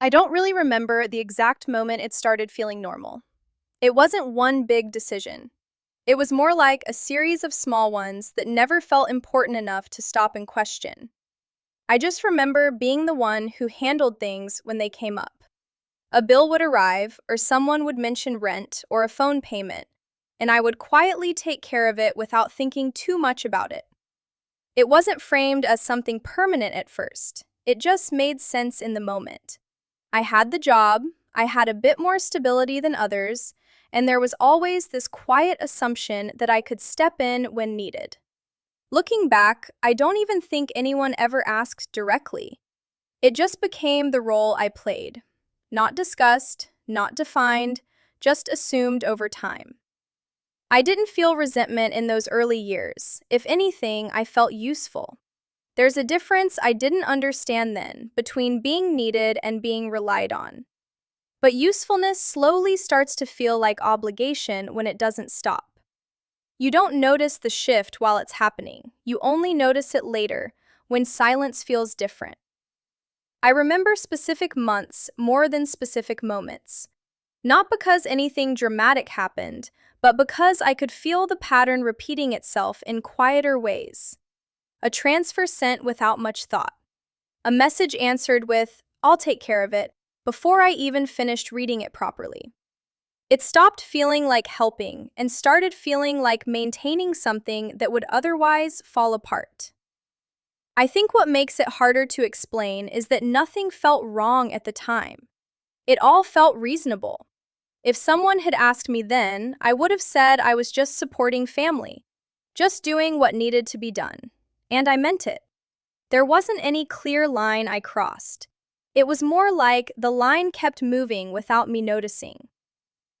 I don't really remember the exact moment it started feeling normal. It wasn't one big decision. It was more like a series of small ones that never felt important enough to stop and question. I just remember being the one who handled things when they came up. A bill would arrive, or someone would mention rent or a phone payment, and I would quietly take care of it without thinking too much about it. It wasn't framed as something permanent at first. It just made sense in the moment. I had the job, I had a bit more stability than others, and there was always this quiet assumption that I could step in when needed. Looking back, I don't even think anyone ever asked directly. It just became the role I played. Not discussed, not defined, just assumed over time. I didn't feel resentment in those early years. If anything, I felt useful. There's a difference I didn't understand then between being needed and being relied on. But usefulness slowly starts to feel like obligation when it doesn't stop. You don't notice the shift while it's happening. You only notice it later, when silence feels different. I remember specific months more than specific moments. Not because anything dramatic happened, but because I could feel the pattern repeating itself in quieter ways. A transfer sent without much thought. A message answered with, "I'll take care of it," before I even finished reading it properly. It stopped feeling like helping and started feeling like maintaining something that would otherwise fall apart. I think what makes it harder to explain is that nothing felt wrong at the time. It all felt reasonable. If someone had asked me then, I would have said I was just supporting family, just doing what needed to be done. And I meant it. There wasn't any clear line I crossed. It was more like the line kept moving without me noticing.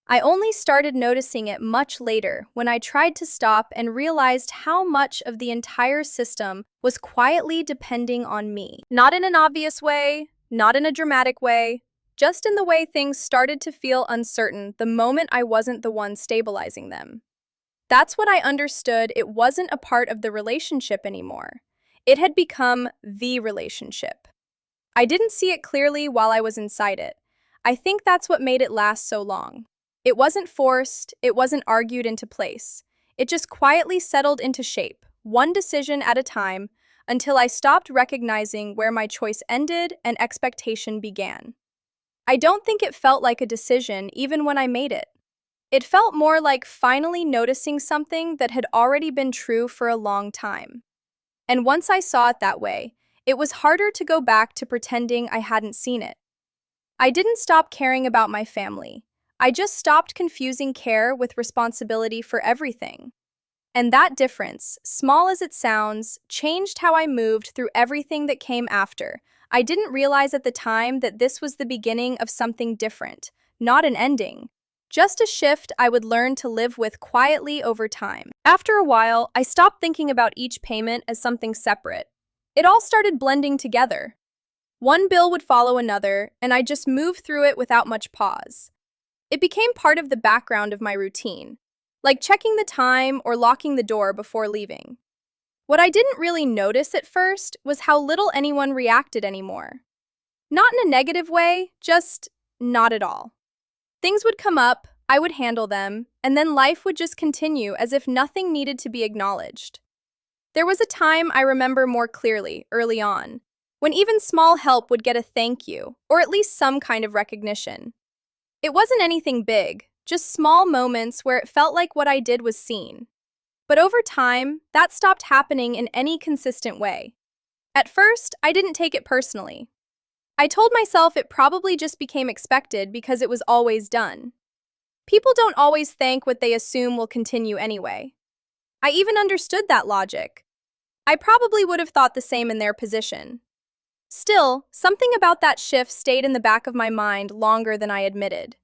I only started noticing it much later when I tried to stop and realized how much of the entire system was quietly depending on me. Not in an obvious way, not in a dramatic way, just in the way things started to feel uncertain the moment I wasn't the one stabilizing them. That's when I understood it wasn't a part of the relationship anymore. It had become the relationship. I didn't see it clearly while I was inside it. I think that's what made it last so long. It wasn't forced, it wasn't argued into place. It just quietly settled into shape, one decision at a time, until I stopped recognizing where my choice ended and expectation began. I don't think it felt like a decision even when I made it. It felt more like finally noticing something that had already been true for a long time. And once I saw it that way, it was harder to go back to pretending I hadn't seen it. I didn't stop caring about my family. I just stopped confusing care with responsibility for everything. And that difference, small as it sounds, changed how I moved through everything that came after. I didn't realize at the time that this was the beginning of something different, not an ending. Just a shift I would learn to live with quietly over time. After a while, I stopped thinking about each payment as something separate. It all started blending together. One bill would follow another, and I just moved through it without much pause. It became part of the background of my routine, like checking the time or locking the door before leaving. What I didn't really notice at first was how little anyone reacted anymore. Not in a negative way, just not at all. Things would come up, I would handle them, and then life would just continue as if nothing needed to be acknowledged. There was a time I remember more clearly, early on, when even small help would get a thank you, or at least some kind of recognition. It wasn't anything big, just small moments where it felt like what I did was seen. But over time, that stopped happening in any consistent way. At first, I didn't take it personally. I told myself it probably just became expected because it was always done. People don't always thank what they assume will continue anyway. I even understood that logic. I probably would have thought the same in their position. Still, something about that shift stayed in the back of my mind longer than I admitted.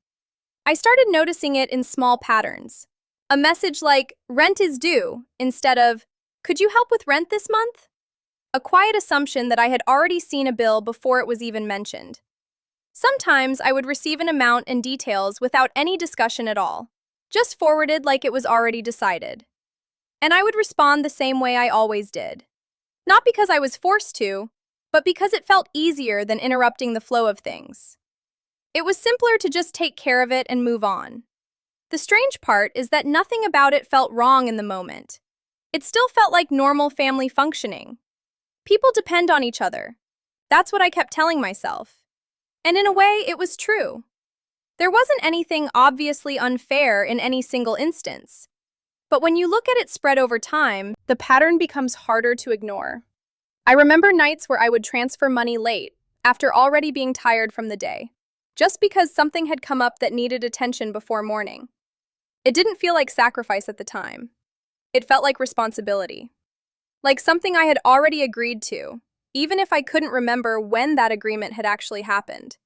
I started noticing it in small patterns. A message like, "Rent is due," instead of, "Could you help with rent this month?" A quiet assumption that I had already seen a bill before it was even mentioned. Sometimes I would receive an amount and details without any discussion at all, just forwarded like it was already decided. And I would respond the same way I always did. Not because I was forced to, but because it felt easier than interrupting the flow of things. It was simpler to just take care of it and move on. The strange part is that nothing about it felt wrong in the moment. It still felt like normal family functioning. People depend on each other. That's what I kept telling myself. And in a way, it was true. There wasn't anything obviously unfair in any single instance. But when you look at it spread over time, the pattern becomes harder to ignore. I remember nights where I would transfer money late, after already being tired from the day, just because something had come up that needed attention before morning. It didn't feel like sacrifice at the time. It felt like responsibility. Like something I had already agreed to, even if I couldn't remember when that agreement had actually happened.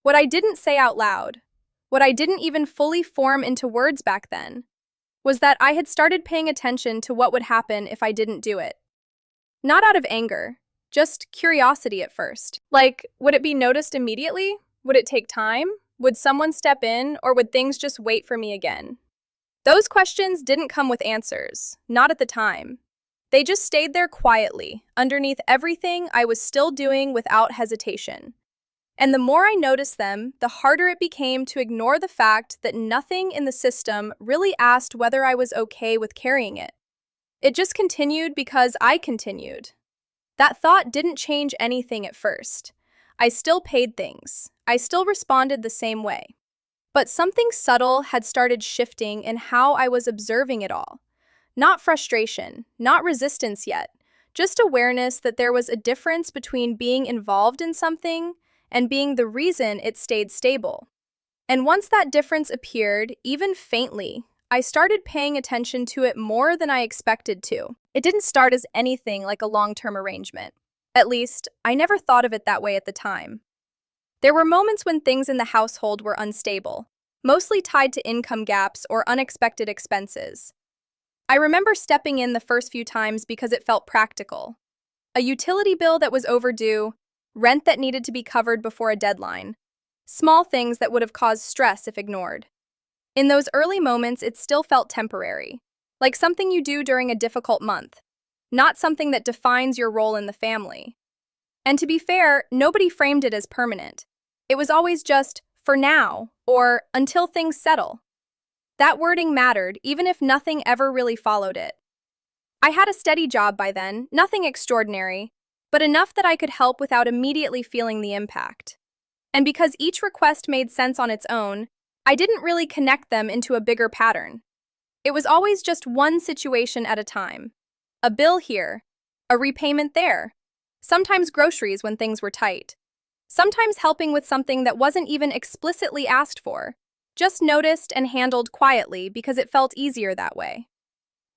What I didn't say out loud, what I didn't even fully form into words back then, was that I had started paying attention to what would happen if I didn't do it. Not out of anger, just curiosity at first. Like, would it be noticed immediately? Would it take time? Would someone step in, or would things just wait for me again? Those questions didn't come with answers, not at the time. They just stayed there quietly, underneath everything I was still doing without hesitation. And the more I noticed them, the harder it became to ignore the fact that nothing in the system really asked whether I was okay with carrying it. It just continued because I continued. That thought didn't change anything at first. I still paid things. I still responded the same way. But something subtle had started shifting in how I was observing it all. Not frustration, not resistance yet, just awareness that there was a difference between being involved in something and being the reason it stayed stable. And once that difference appeared, even faintly, I started paying attention to it more than I expected to. It didn't start as anything like a long-term arrangement. At least, I never thought of it that way at the time. There were moments when things in the household were unstable, mostly tied to income gaps or unexpected expenses. I remember stepping in the first few times because it felt practical. A utility bill that was overdue, rent that needed to be covered before a deadline, small things that would have caused stress if ignored. In those early moments, it still felt temporary, like something you do during a difficult month, not something that defines your role in the family. And to be fair, nobody framed it as permanent. It was always just, for now, or until things settle. That wording mattered, even if nothing ever really followed it. I had a steady job by then, nothing extraordinary, but enough that I could help without immediately feeling the impact. And because each request made sense on its own, I didn't really connect them into a bigger pattern. It was always just one situation at a time. A bill here, a repayment there, sometimes groceries when things were tight, sometimes helping with something that wasn't even explicitly asked for, just noticed and handled quietly because it felt easier that way.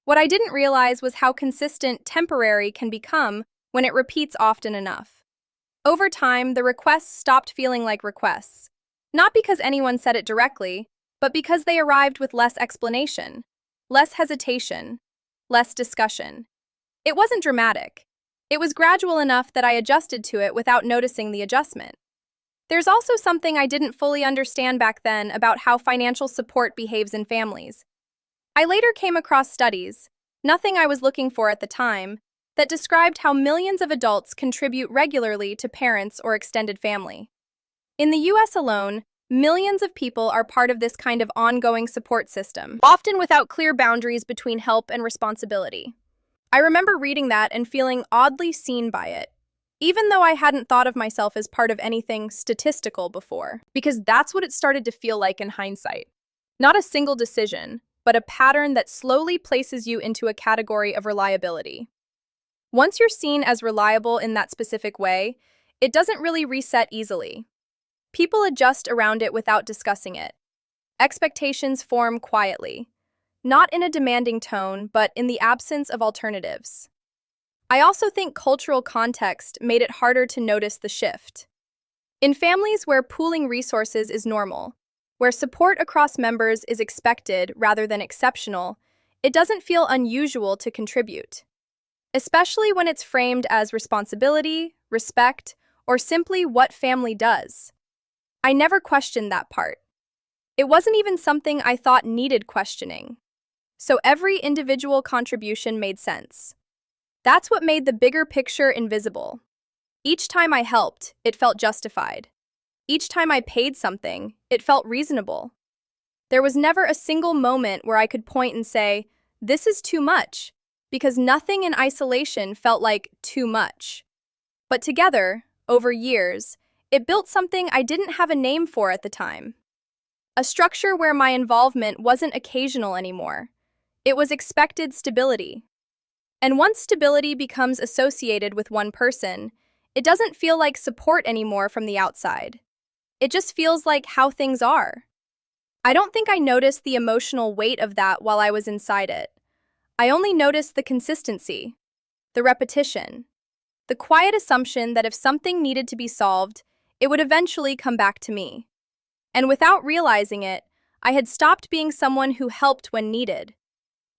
What I didn't realize was how consistent temporary can become when it repeats often enough. Over time, the requests stopped feeling like requests, not because anyone said it directly, but because they arrived with less explanation, less hesitation, less discussion. It wasn't dramatic. It was gradual enough that I adjusted to it without noticing the adjustment. There's also something I didn't fully understand back then about how financial support behaves in families. I later came across studies, nothing I was looking for at the time, that described how millions of adults contribute regularly to parents or extended family. In the US alone, millions of people are part of this kind of ongoing support system, often without clear boundaries between help and responsibility. I remember reading that and feeling oddly seen by it, even though I hadn't thought of myself as part of anything statistical before, because that's what it started to feel like in hindsight. Not a single decision, but a pattern that slowly places you into a category of reliability. Once you're seen as reliable in that specific way, it doesn't really reset easily. People adjust around it without discussing it. Expectations form quietly, not in a demanding tone, but in the absence of alternatives. I also think cultural context made it harder to notice the shift. In families where pooling resources is normal, where support across members is expected rather than exceptional, it doesn't feel unusual to contribute. Especially when it's framed as responsibility, respect, or simply what family does. I never questioned that part. It wasn't even something I thought needed questioning. So every individual contribution made sense. That's what made the bigger picture invisible. Each time I helped, it felt justified. Each time I paid something, it felt reasonable. There was never a single moment where I could point and say, this is too much, because nothing in isolation felt like too much. But together, over years, it built something I didn't have a name for at the time. A structure where my involvement wasn't occasional anymore. It was expected stability. And once stability becomes associated with one person, it doesn't feel like support anymore from the outside. It just feels like how things are. I don't think I noticed the emotional weight of that while I was inside it. I only noticed the consistency, the repetition, the quiet assumption that if something needed to be solved, it would eventually come back to me. And without realizing it, I had stopped being someone who helped when needed.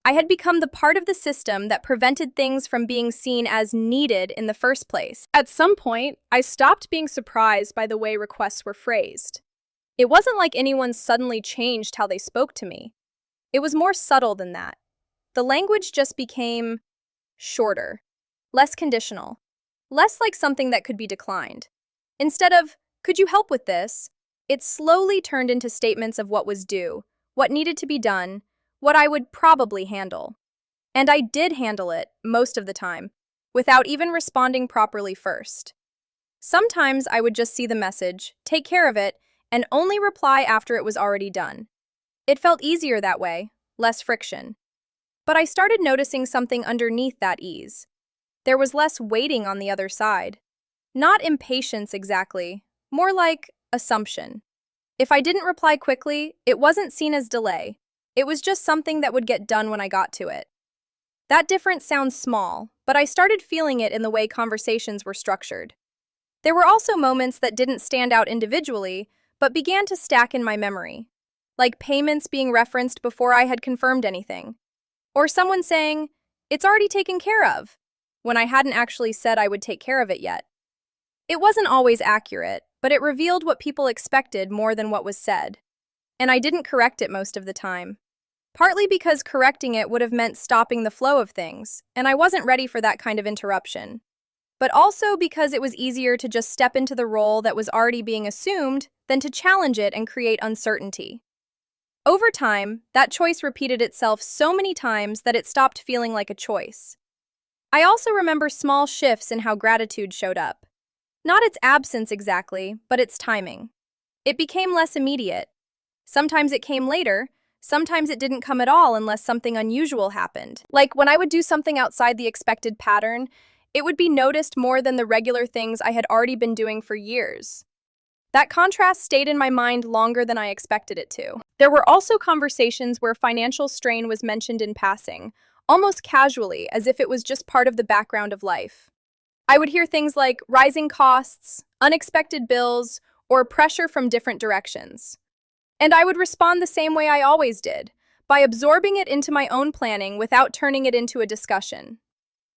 I had become the part of the system that prevented things from being seen as needed in the first place. At some point, I stopped being surprised by the way requests were phrased. It wasn't like anyone suddenly changed how they spoke to me. It was more subtle than that. The language just became shorter, less conditional, less like something that could be declined. Instead of, could you help with this? It slowly turned into statements of what was due, what needed to be done, what I would probably handle. And I did handle it, most of the time, without even responding properly first. Sometimes I would just see the message, take care of it, and only reply after it was already done. It felt easier that way, less friction. But I started noticing something underneath that ease. There was less waiting on the other side. Not impatience exactly, more like assumption. If I didn't reply quickly, it wasn't seen as delay. It was just something that would get done when I got to it. That difference sounds small, but I started feeling it in the way conversations were structured. There were also moments that didn't stand out individually, but began to stack in my memory, like payments being referenced before I had confirmed anything, or someone saying, "It's already taken care of," when I hadn't actually said I would take care of it yet. It wasn't always accurate, but it revealed what people expected more than what was said. And I didn't correct it most of the time. Partly because correcting it would have meant stopping the flow of things, and I wasn't ready for that kind of interruption. But also because it was easier to just step into the role that was already being assumed than to challenge it and create uncertainty. Over time, that choice repeated itself so many times that it stopped feeling like a choice. I also remember small shifts in how gratitude showed up. Not its absence exactly, but its timing. It became less immediate. Sometimes it came later, sometimes it didn't come at all unless something unusual happened. Like when I would do something outside the expected pattern, it would be noticed more than the regular things I had already been doing for years. That contrast stayed in my mind longer than I expected it to. There were also conversations where financial strain was mentioned in passing, almost casually, as if it was just part of the background of life. I would hear things like rising costs, unexpected bills, or pressure from different directions. And I would respond the same way I always did, by absorbing it into my own planning without turning it into a discussion.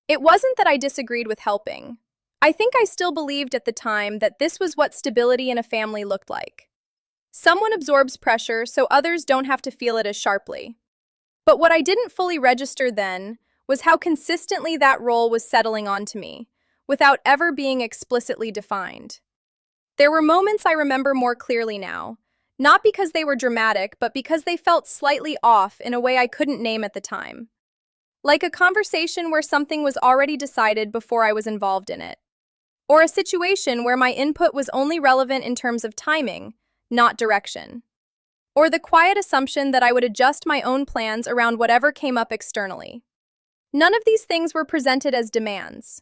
It wasn't that I disagreed with helping. I think I still believed at the time that this was what stability in a family looked like. Someone absorbs pressure so others don't have to feel it as sharply. But what I didn't fully register then was how consistently that role was settling onto me, without ever being explicitly defined. There were moments I remember more clearly now, not because they were dramatic, but because they felt slightly off in a way I couldn't name at the time. Like a conversation where something was already decided before I was involved in it. Or a situation where my input was only relevant in terms of timing, not direction. Or the quiet assumption that I would adjust my own plans around whatever came up externally. None of these things were presented as demands.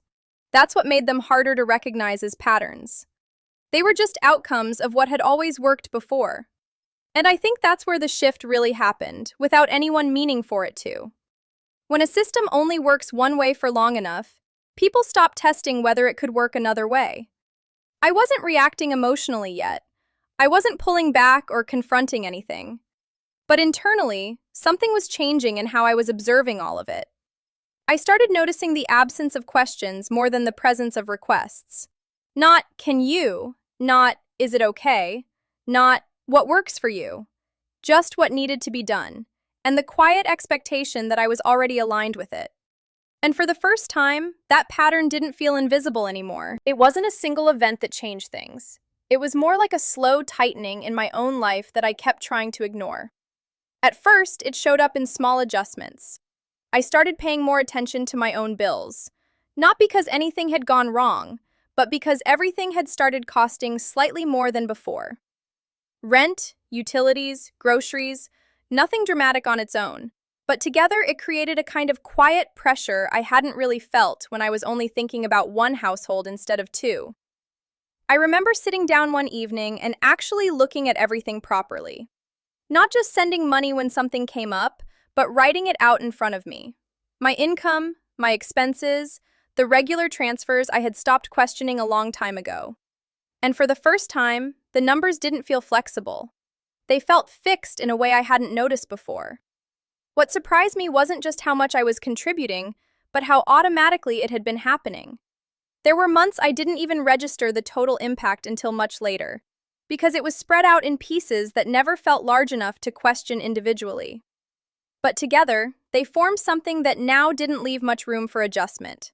That's what made them harder to recognize as patterns. They were just outcomes of what had always worked before. And I think that's where the shift really happened, without anyone meaning for it to. When a system only works one way for long enough, people stop testing whether it could work another way. I wasn't reacting emotionally yet. I wasn't pulling back or confronting anything. But internally, something was changing in how I was observing all of it. I started noticing the absence of questions more than the presence of requests. Not, can you? Not, is it okay? Not, what works for you? Just what needed to be done, and the quiet expectation that I was already aligned with it. And for the first time, that pattern didn't feel invisible anymore. It wasn't a single event that changed things. It was more like a slow tightening in my own life that I kept trying to ignore. At first, it showed up in small adjustments. I started paying more attention to my own bills, not because anything had gone wrong, but because everything had started costing slightly more than before. Rent, utilities, groceries, nothing dramatic on its own, but together it created a kind of quiet pressure I hadn't really felt when I was only thinking about one household instead of two. I remember sitting down one evening and actually looking at everything properly. Not just sending money when something came up, but writing it out in front of me. My income, my expenses, the regular transfers I had stopped questioning a long time ago. And for the first time, the numbers didn't feel flexible. They felt fixed in a way I hadn't noticed before. What surprised me wasn't just how much I was contributing, but how automatically it had been happening. There were months I didn't even register the total impact until much later, because it was spread out in pieces that never felt large enough to question individually. But together, they formed something that now didn't leave much room for adjustment.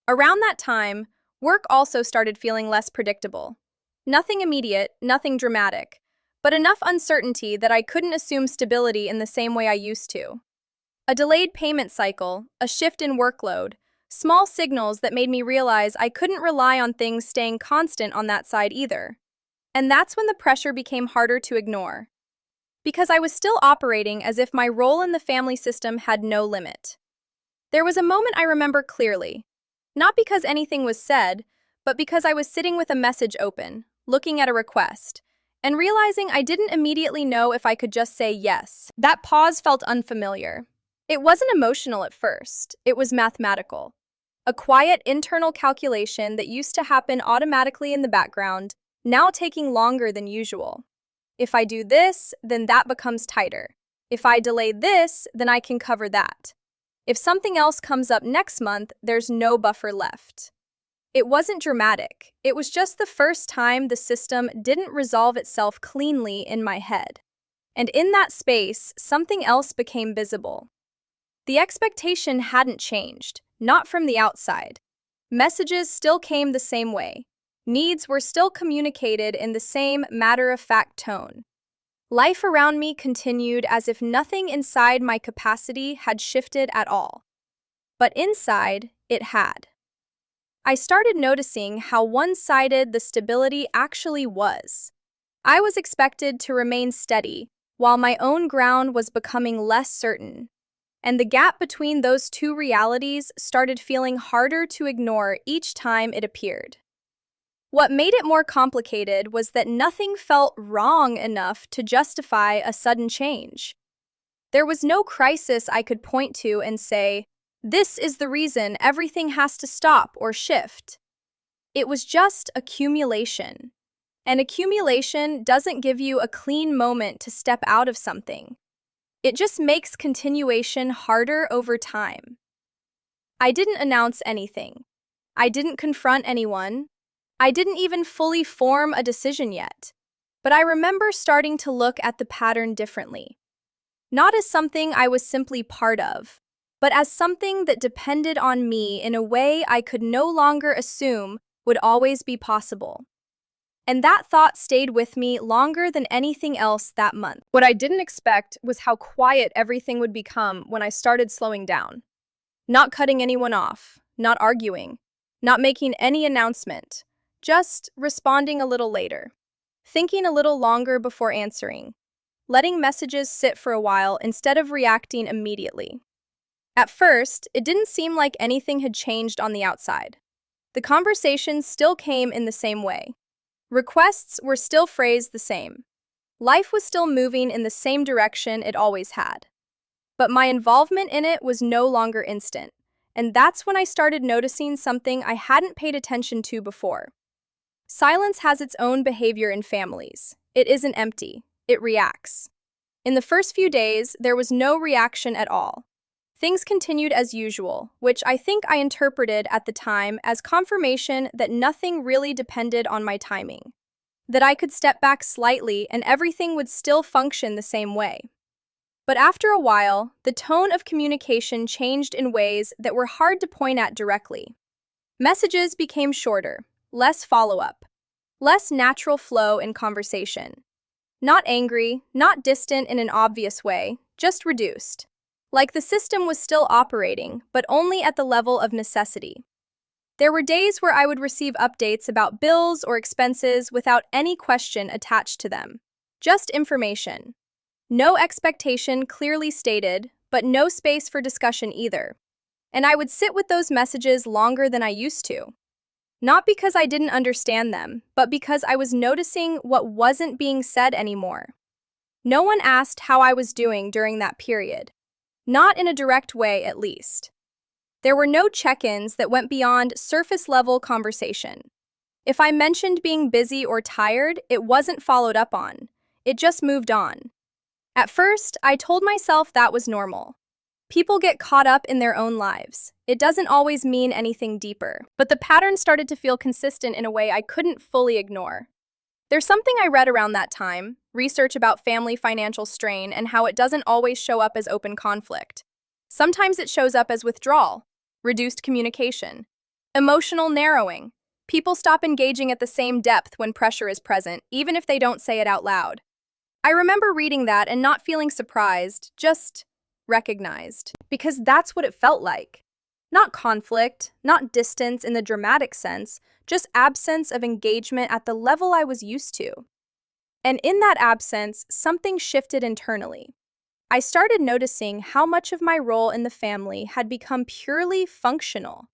Around that time, work also started feeling less predictable. Nothing immediate, nothing dramatic, but enough uncertainty that I couldn't assume stability in the same way I used to. A delayed payment cycle, a shift in workload, small signals that made me realize I couldn't rely on things staying constant on that side either. And that's when the pressure became harder to ignore. Because I was still operating as if my role in the family system had no limit. There was a moment I remember clearly. Not because anything was said, but because I was sitting with a message open, looking at a request, and realizing I didn't immediately know if I could just say yes. That pause felt unfamiliar. It wasn't emotional at first, it was mathematical. A quiet internal calculation that used to happen automatically in the background, now taking longer than usual. If I do this, then that becomes tighter. If I delay this, then I can cover that. If something else comes up next month, there's no buffer left. It wasn't dramatic. It was just the first time the system didn't resolve itself cleanly in my head. And in that space, something else became visible. The expectation hadn't changed, not from the outside. Messages still came the same way. Needs were still communicated in the same matter-of-fact tone. Life around me continued as if nothing inside my capacity had shifted at all. But inside, it had. I started noticing how one-sided the stability actually was. I was expected to remain steady, while my own ground was becoming less certain. And the gap between those two realities started feeling harder to ignore each time it appeared. What made it more complicated was that nothing felt wrong enough to justify a sudden change. There was no crisis I could point to and say, "This is the reason everything has to stop or shift." It was just accumulation. And accumulation doesn't give you a clean moment to step out of something. It just makes continuation harder over time. I didn't announce anything. I didn't confront anyone. I didn't even fully form a decision yet. But I remember starting to look at the pattern differently. Not as something I was simply part of, but as something that depended on me in a way I could no longer assume would always be possible. And that thought stayed with me longer than anything else that month. What I didn't expect was how quiet everything would become when I started slowing down. Not cutting anyone off, not arguing, not making any announcement, just responding a little later, thinking a little longer before answering, letting messages sit for a while instead of reacting immediately. At first, it didn't seem like anything had changed on the outside. The conversations still came in the same way. Requests were still phrased the same. Life was still moving in the same direction it always had. But my involvement in it was no longer instant, and that's when I started noticing something I hadn't paid attention to before. Silence has its own behavior in families. It isn't empty, it reacts. In the first few days, there was no reaction at all. Things continued as usual, which I think I interpreted at the time as confirmation that nothing really depended on my timing. That I could step back slightly and everything would still function the same way. But after a while, the tone of communication changed in ways that were hard to point at directly. Messages became shorter, less follow-up, Less natural flow in conversation. Not angry, not distant in an obvious way, just reduced. Like the system was still operating, but only at the level of necessity. There were days where I would receive updates about bills or expenses without any question attached to them. Just information. No expectation clearly stated, but no space for discussion either. And I would sit with those messages longer than I used to. Not because I didn't understand them, but because I was noticing what wasn't being said anymore. No one asked how I was doing during that period. Not in a direct way, at least. There were no check-ins that went beyond surface-level conversation. If I mentioned being busy or tired, it wasn't followed up on. It just moved on. At first, I told myself that was normal. People get caught up in their own lives. It doesn't always mean anything deeper. But the pattern started to feel consistent in a way I couldn't fully ignore. There's something I read around that time, research about family financial strain and how it doesn't always show up as open conflict. Sometimes it shows up as withdrawal, reduced communication, emotional narrowing. People stop engaging at the same depth when pressure is present, even if they don't say it out loud. I remember reading that and not feeling surprised, just recognized, because that's what it felt like. Not conflict, not distance in the dramatic sense, just absence of engagement at the level I was used to. And in that absence, something shifted internally. I started noticing how much of my role in the family had become purely functional,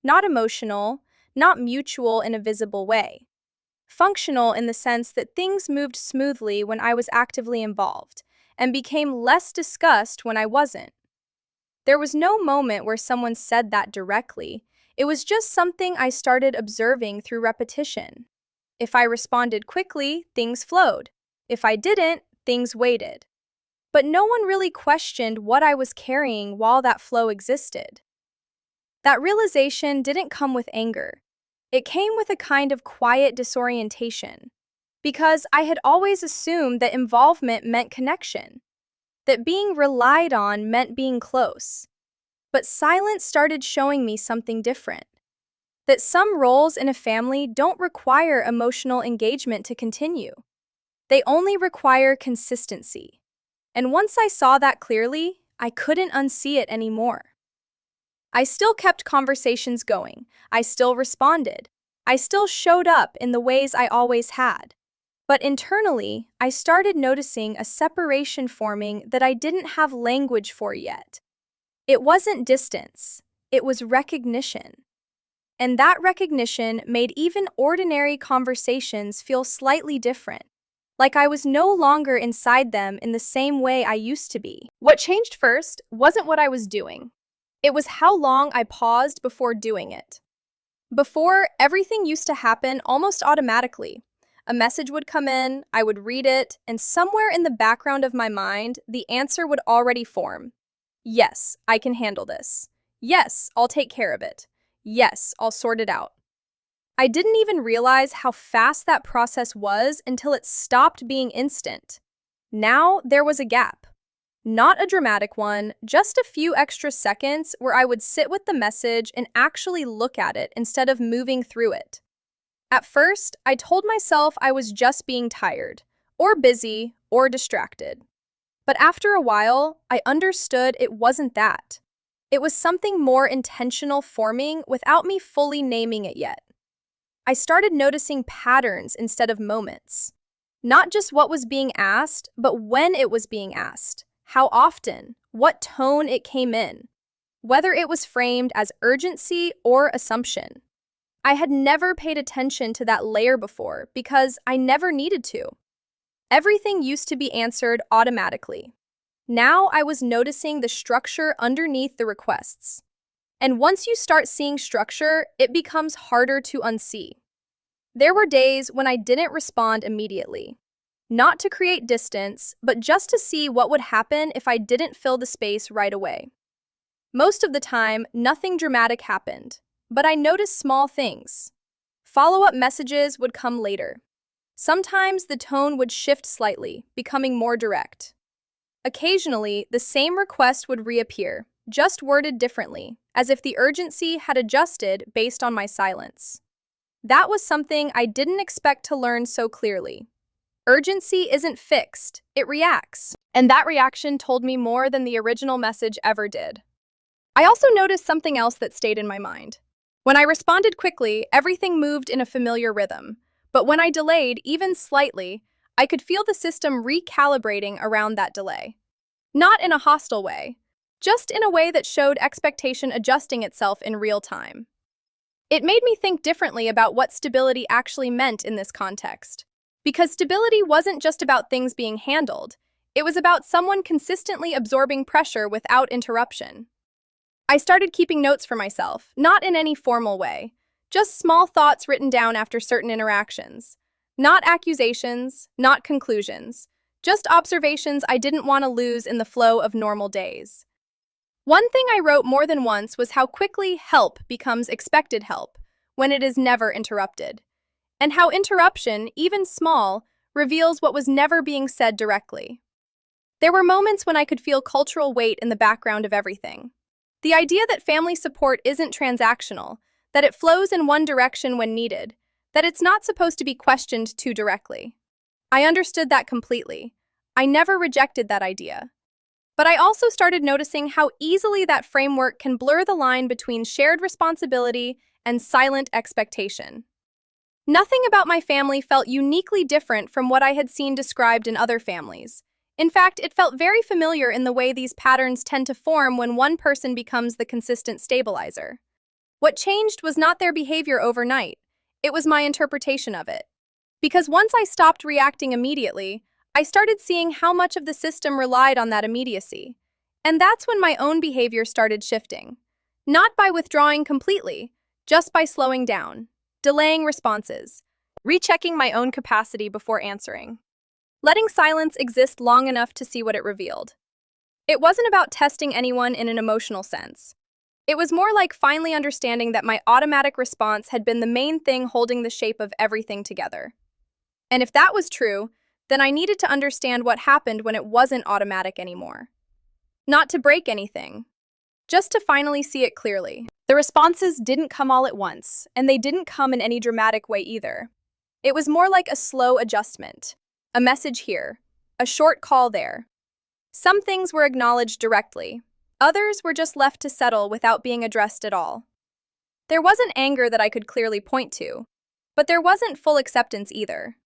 not emotional, not mutual in a visible way. Functional in the sense that things moved smoothly when I was actively involved, and became less discussed when I wasn't. There was no moment where someone said that directly. It was just something I started observing through repetition. If I responded quickly, things flowed. If I didn't, things waited. But no one really questioned what I was carrying while that flow existed. That realization didn't come with anger. It came with a kind of quiet disorientation. Because I had always assumed that involvement meant connection, that being relied on meant being close. But silence started showing me something different. That some roles in a family don't require emotional engagement to continue. They only require consistency. And once I saw that clearly, I couldn't unsee it anymore. I still kept conversations going. I still responded. I still showed up in the ways I always had. But internally, I started noticing a separation forming that I didn't have language for yet. It wasn't distance, it was recognition. And that recognition made even ordinary conversations feel slightly different, like I was no longer inside them in the same way I used to be. What changed first wasn't what I was doing. It was how long I paused before doing it. Before, everything used to happen almost automatically. A message would come in, I would read it, and somewhere in the background of my mind, the answer would already form. Yes, I can handle this. Yes, I'll take care of it. Yes, I'll sort it out. I didn't even realize how fast that process was until it stopped being instant. Now there was a gap. Not a dramatic one, just a few extra seconds where I would sit with the message and actually look at it instead of moving through it. At first, I told myself I was just being tired, or busy, or distracted. But after a while, I understood it wasn't that. It was something more intentional forming without me fully naming it yet. I started noticing patterns instead of moments. Not just what was being asked, but when it was being asked, how often, what tone it came in, whether it was framed as urgency or assumption. I had never paid attention to that layer before because I never needed to. Everything used to be answered automatically. Now I was noticing the structure underneath the requests. And once you start seeing structure, it becomes harder to unsee. There were days when I didn't respond immediately. Not to create distance, but just to see what would happen if I didn't fill the space right away. Most of the time, nothing dramatic happened. But I noticed small things. Follow-up messages would come later. Sometimes the tone would shift slightly, becoming more direct. Occasionally, the same request would reappear, just worded differently, as if the urgency had adjusted based on my silence. That was something I didn't expect to learn so clearly. Urgency isn't fixed, it reacts. And that reaction told me more than the original message ever did. I also noticed something else that stayed in my mind. When I responded quickly, everything moved in a familiar rhythm. But when I delayed, even slightly, I could feel the system recalibrating around that delay. Not in a hostile way, just in a way that showed expectation adjusting itself in real time. It made me think differently about what stability actually meant in this context. Because stability wasn't just about things being handled, it was about someone consistently absorbing pressure without interruption. I started keeping notes for myself, not in any formal way, just small thoughts written down after certain interactions. Not accusations, not conclusions, just observations I didn't want to lose in the flow of normal days. One thing I wrote more than once was how quickly help becomes expected help when it is never interrupted, and how interruption, even small, reveals what was never being said directly. There were moments when I could feel cultural weight in the background of everything. The idea that family support isn't transactional, that it flows in one direction when needed, that it's not supposed to be questioned too directly. I understood that completely. I never rejected that idea. But I also started noticing how easily that framework can blur the line between shared responsibility and silent expectation. Nothing about my family felt uniquely different from what I had seen described in other families. In fact, it felt very familiar in the way these patterns tend to form when one person becomes the consistent stabilizer. What changed was not their behavior overnight, it was my interpretation of it. Because once I stopped reacting immediately, I started seeing how much of the system relied on that immediacy. And that's when my own behavior started shifting. Not by withdrawing completely, just by slowing down, delaying responses, rechecking my own capacity before answering. Letting silence exist long enough to see what it revealed. It wasn't about testing anyone in an emotional sense. It was more like finally understanding that my automatic response had been the main thing holding the shape of everything together. And if that was true, then I needed to understand what happened when it wasn't automatic anymore. Not to break anything, just to finally see it clearly. The responses didn't come all at once, and they didn't come in any dramatic way either. It was more like a slow adjustment. A message here, a short call there. Some things were acknowledged directly. Others were just left to settle without being addressed at all. There wasn't anger that I could clearly point to, but there wasn't full acceptance either.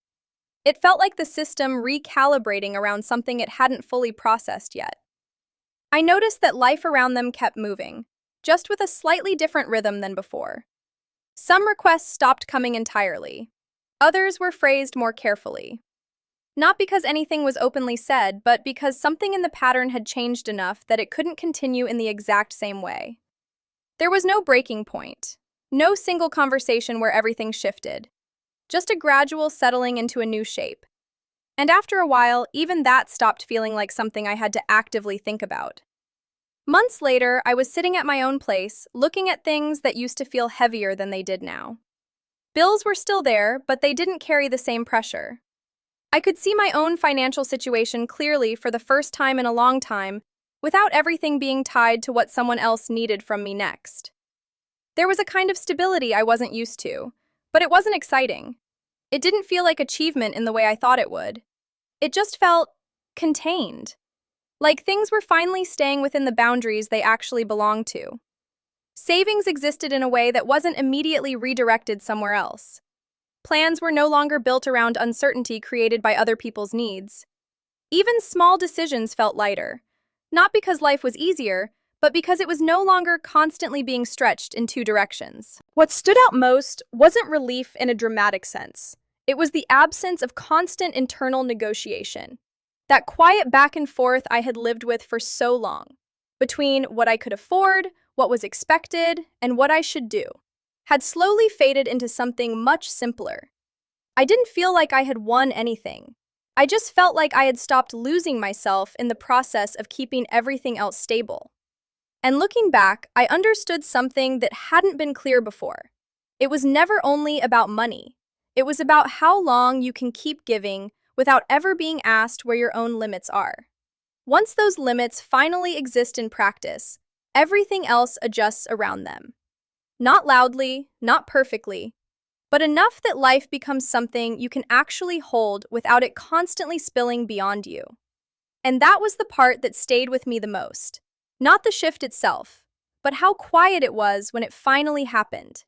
It felt like the system recalibrating around something it hadn't fully processed yet. I noticed that life around them kept moving, just with a slightly different rhythm than before. Some requests stopped coming entirely. Others were phrased more carefully. Not because anything was openly said, but because something in the pattern had changed enough that it couldn't continue in the exact same way. There was no breaking point, no single conversation where everything shifted, just a gradual settling into a new shape. And after a while, even that stopped feeling like something I had to actively think about. Months later, I was sitting at my own place, looking at things that used to feel heavier than they did now. Bills were still there, but they didn't carry the same pressure. I could see my own financial situation clearly for the first time in a long time, without everything being tied to what someone else needed from me next. There was a kind of stability I wasn't used to, but it wasn't exciting. It didn't feel like achievement in the way I thought it would. It just felt contained, like things were finally staying within the boundaries they actually belonged to. Savings existed in a way that wasn't immediately redirected somewhere else. Plans were no longer built around uncertainty created by other people's needs. Even small decisions felt lighter, not because life was easier, but because it was no longer constantly being stretched in two directions. What stood out most wasn't relief in a dramatic sense. It was the absence of constant internal negotiation. That quiet back and forth I had lived with for so long, between what I could afford, what was expected, and what I should do, had slowly faded into something much simpler. I didn't feel like I had won anything. I just felt like I had stopped losing myself in the process of keeping everything else stable. And looking back, I understood something that hadn't been clear before. It was never only about money. It was about how long you can keep giving without ever being asked where your own limits are. Once those limits finally exist in practice, everything else adjusts around them. Not loudly, not perfectly, but enough that life becomes something you can actually hold without it constantly spilling beyond you. And that was the part that stayed with me the most. Not the shift itself, but how quiet it was when it finally happened.